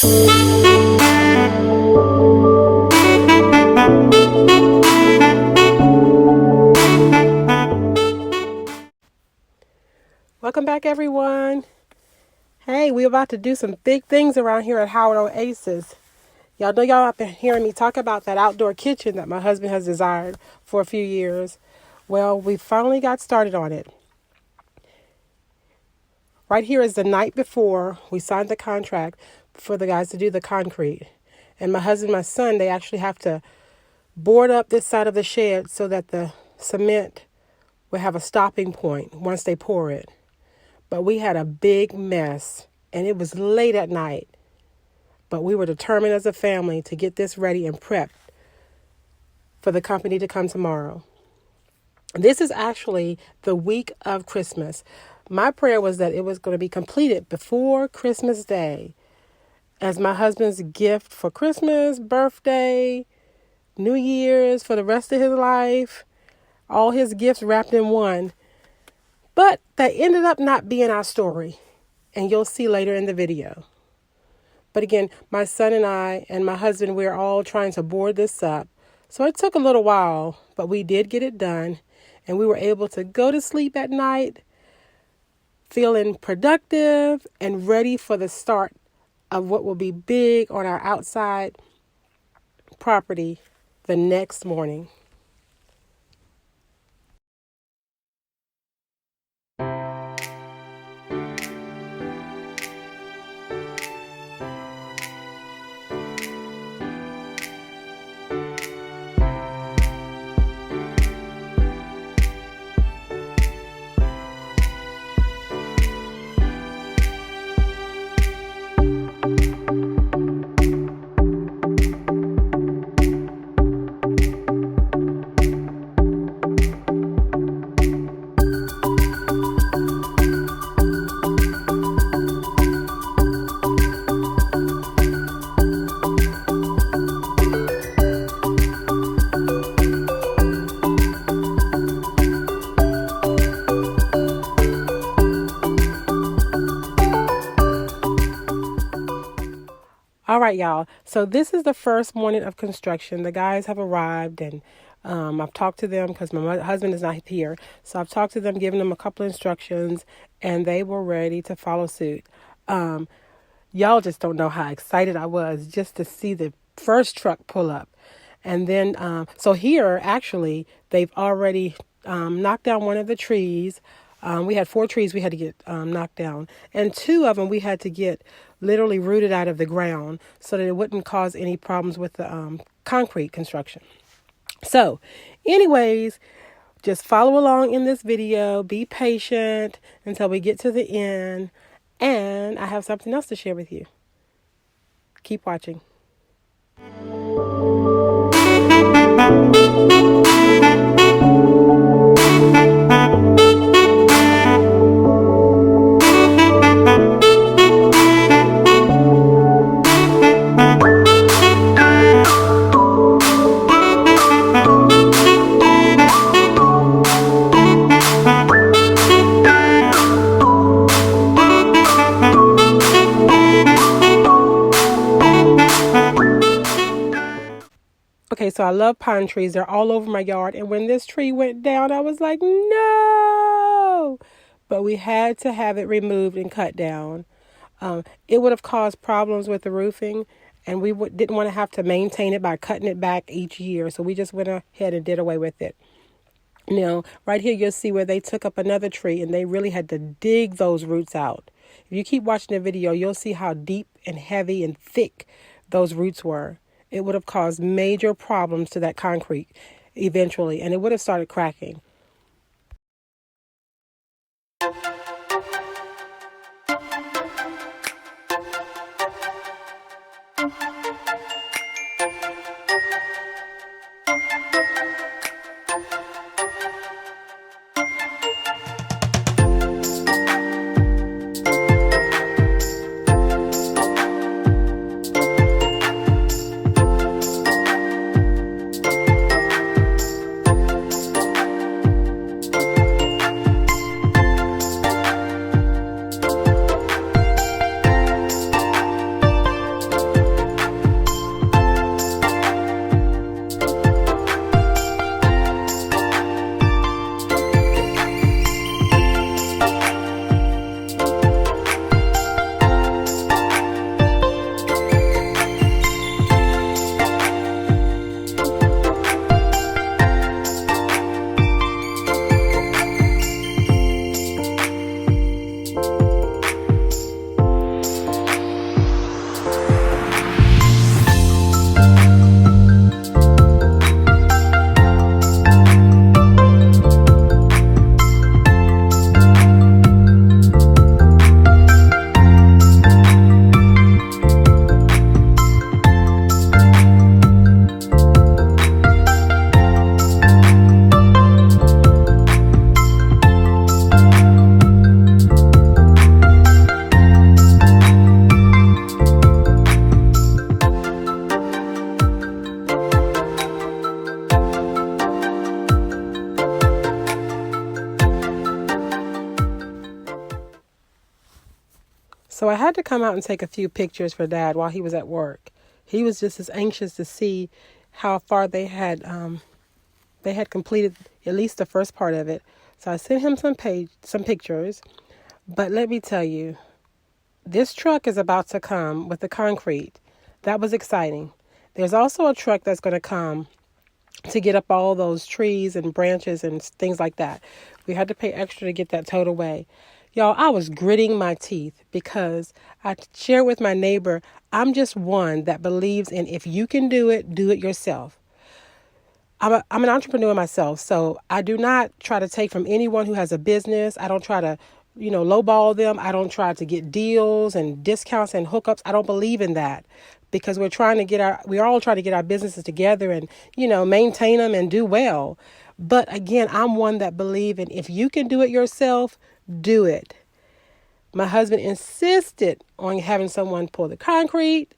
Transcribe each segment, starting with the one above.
Welcome back, everyone. Hey, we're about to do some big things around here at Howard Oasis. Y'all know y'all have been hearing me talk about that outdoor kitchen that my husband has desired for a few years. Well, we finally got started on it. Right here is the night before we signed the contract for the guys to do the concrete. And my husband and my son, they actually have to board up this side of the shed so that the cement will have a stopping point once they pour it. But we had a big mess, and it was late at night. But we were determined as a family to get this ready and prepped for the company to come tomorrow. This is actually the week of Christmas. My prayer was that it was going to be completed before Christmas Day as my husband's gift for Christmas, birthday, New Year's, for the rest of his life, all his gifts wrapped in one. But that ended up not being our story, and you'll see later in the video. But again, my son and I and my husband, we're all trying to board this up. So it took a little while, but we did get it done, and we were able to go to sleep at night feeling productive and ready for the start of what will be big on our outside property the next morning. All right, y'all. So this is the first morning of construction. The guys have arrived, and I've talked to them because my husband is not here. So I've talked to them, given them a couple of instructions, and they were ready to follow suit. Y'all just don't know how excited I was just to see the first truck pull up. And then, so here, actually, they've already knocked down one of the trees. We had 4 trees we had to get knocked down, and 2 of them we had to get literally rooted out of the ground so that it wouldn't cause any problems with the concrete construction. So, anyways, just follow along in this video. Be patient until we get to the end, and I have something else to share with you. Keep watching. Okay, so I love pine trees. They're all over my yard. And when this tree went down, I was like, no! But we had to have it removed and cut down. It would have caused problems with the roofing, and we didn't want to have to maintain it by cutting it back each year. So we just went ahead and did away with it. Now, right here, you'll see where they took up another tree, and they really had to dig those roots out. If you keep watching the video, you'll see how deep and heavy and thick those roots were. It would have caused major problems to that concrete eventually, and it would have started cracking. So I had to come out and take a few pictures for Dad while he was at work. He was just as anxious to see how far they had completed at least the first part of it. So I sent him some pictures. But let me tell you, this truck is about to come with the concrete. That was exciting. There's also a truck that's going to come to get up all those trees and branches and things like that. We had to pay extra to get that towed away. Y'all, I was gritting my teeth because I shared with my neighbor, I'm just one that believes in if you can do it yourself. I'm an entrepreneur myself, so I do not try to take from anyone who has a business. I don't try to, lowball them. I don't try to get deals and discounts and hookups. I don't believe in that because we're all trying to get our businesses together and, maintain them and do well. But again, I'm one that believe in if you can do it yourself, do it. My husband insisted on having someone pour the concrete.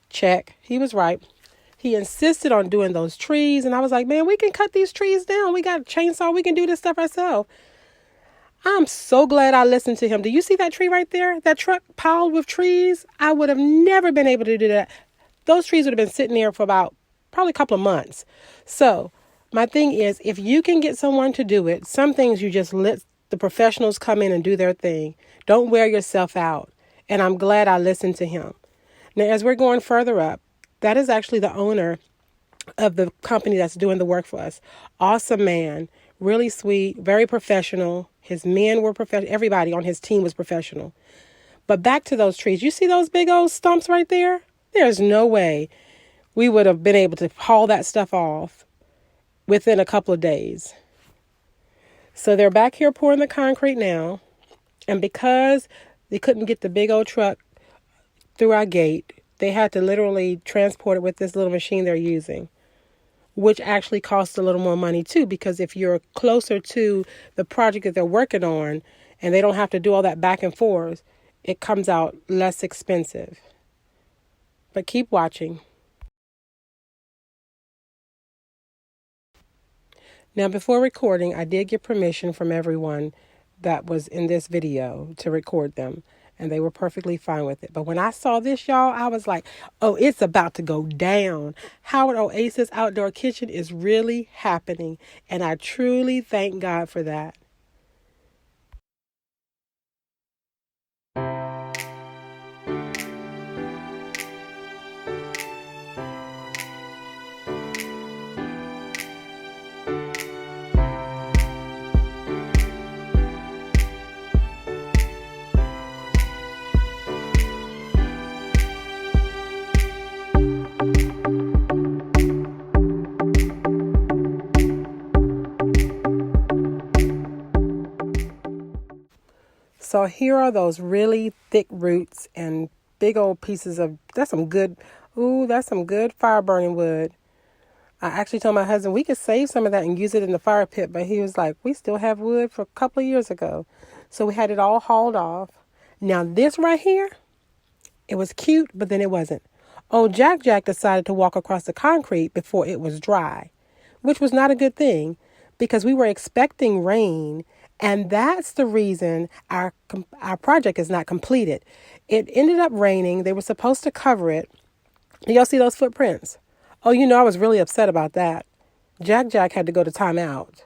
Check. He was right. He insisted on doing those trees. And I was like, man, we can cut these trees down. We got a chainsaw. We can do this stuff ourselves. I'm so glad I listened to him. Do you see that tree right there? That truck piled with trees? I would have never been able to do that. Those trees would have been sitting there for about probably a couple of months. So my thing is, if you can get someone to do it, some things you just let the professionals come in and do their thing. Don't wear yourself out. And I'm glad I listened to him. Now, as we're going further up, that is actually the owner of the company that's doing the work for us. Awesome man, really sweet, very professional. His men were professional. Everybody on his team was professional. But back to those trees. You see those big old stumps right there? There's no way we would have been able to haul that stuff off within a couple of days. So they're back here pouring the concrete now. And because they couldn't get the big old truck through our gate, they had to literally transport it with this little machine they're using, which actually costs a little more money too, because if you're closer to the project that they're working on and they don't have to do all that back and forth, it comes out less expensive. But keep watching. Now, before recording, I did get permission from everyone that was in this video to record them. And they were perfectly fine with it. But when I saw this, y'all, I was like, oh, it's about to go down. Howard Oasis Outdoor Kitchen is really happening. And I truly thank God for that. So here are those really thick roots and big old pieces of, that's some good fire burning wood. I actually told my husband we could save some of that and use it in the fire pit, but he was like, we still have wood for a couple of years ago. So we had it all hauled off. Now this right here, it was cute, but then it wasn't. Oh, Jack decided to walk across the concrete before it was dry, which was not a good thing because we were expecting rain. And that's the reason our project is not completed. It ended up raining. They were supposed to cover it. Y'all see those footprints? Oh, I was really upset about that. Jack had to go to timeout.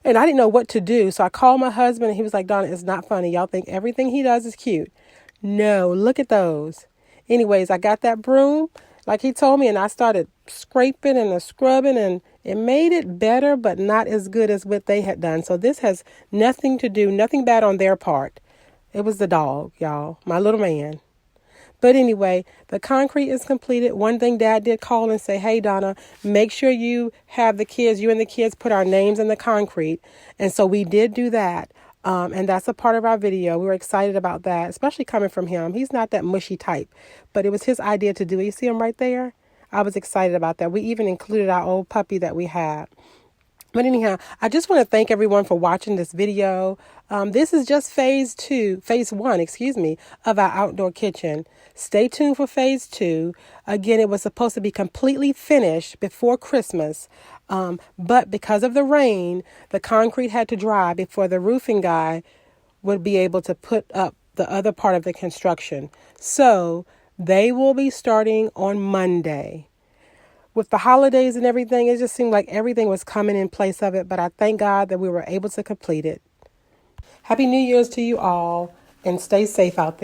And I didn't know what to do. So I called my husband and he was like, Donna, it's not funny. Y'all think everything he does is cute. No, look at those. Anyways, I got that broom like he told me and I started scraping and scrubbing and it made it better, but not as good as what they had done. So this has nothing bad on their part. It was the dog, y'all, my little man. But anyway, the concrete is completed. One thing Dad did call and say, hey, Donna, make sure you and the kids put our names in the concrete. And so we did do that. And that's a part of our video. We were excited about that, especially coming from him. He's not that mushy type, but it was his idea to do it. You see him right there? I was excited about that. We even included our old puppy that we had. But anyhow, I just want to thank everyone for watching this video. This is just phase one, of our outdoor kitchen. Stay tuned for phase 2. Again, it was supposed to be completely finished before Christmas. But because of the rain, the concrete had to dry before the roofing guy would be able to put up the other part of the construction. So they will be starting on Monday. With the holidays and everything, it just seemed like everything was coming in place of it. But I thank God that we were able to complete it. Happy New Year's to you all, and stay safe out there.